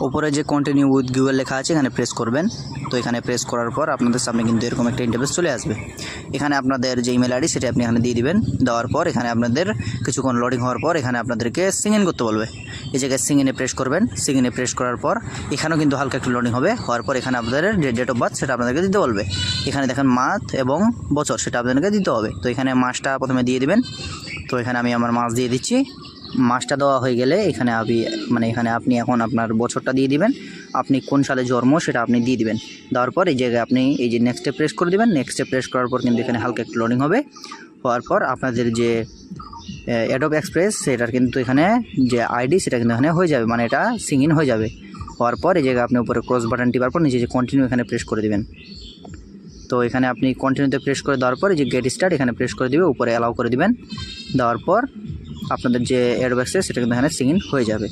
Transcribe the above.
উপরে যে continue with Google লেখা আছে এখানে প্রেস করবেন। তো এখানে প্রেস করার পর আপনাদের সামনে কিন্তু এরকম একটা ইন্টারফেস চলে আসবে। এখানে আপনাদের যে ইমেল আইডি সেটা আপনি এখানে দিয়ে দিবেন। দেওয়ার পর এখানে আপনাদের কিছুক্ষণ লোডিং হওয়ার পর এখানে আপনাদেরকে সিং ইন করতে বলবে। এই জায়গায় সিং ইনে প্রেস করবেন। সিং ইনে প্রেস করার পর এখানেও কিন্তু হালকা একটু লোডিং হবে। হওয়ার পর এখানে আপনাদের যে ডেট অফ বার্থ সেটা আপনাদেরকে দিতে বলবে। এখানে দেখেন মাস এবং বছর সেটা আপনাদেরকে দিতে হবে। তো এখানে মাসটা প্রথমে দিয়ে দিবেন। তো এখানে আমি আমার মাস দিয়ে দিচ্ছি। মাসটা দেওয়া হয়ে গেলে এখানে এখানে আপনি এখন আপনার বছরটা দিয়ে দিবেন, আপনি কোন সালে জন্ম সেটা আপনি দিয়ে দিবেন। দেওয়ার পর এই জায়গায় আপনি এই যে নেক্সটে প্রেস করে দিবেন। নেক্সটে প্রেস করার পর কিন্তু এখানে হালকা একটু লোডিং হবে। হওয়ার পর আপনাদের যে অ্যাডোব এক্সপ্রেস সেটার কিন্তু এখানে যে আইডি সেটা কিন্তু এখানে হয়ে যাবে, মানে এটা সিং ইন হয়ে যাবে। হওয়ার পর এই জায়গায় আপনি উপরে ক্রস বাটন টিপার পর নিচে যে কন্টিনিউ এখানে প্রেস করে দিবেন। তো এখানে আপনি কন্টিনিউতে প্রেস করে দেওয়ার পর এই যে গেট স্টার্ট এখানে প্রেস করে দিবে, উপরে অ্যালাউ করে দিবেন। দেওয়ার পর আপনাদের যে অ্যাডোব এক্সপ্রেস সেটা কিন্তু এখানে সিং ইন হয়ে যাবে।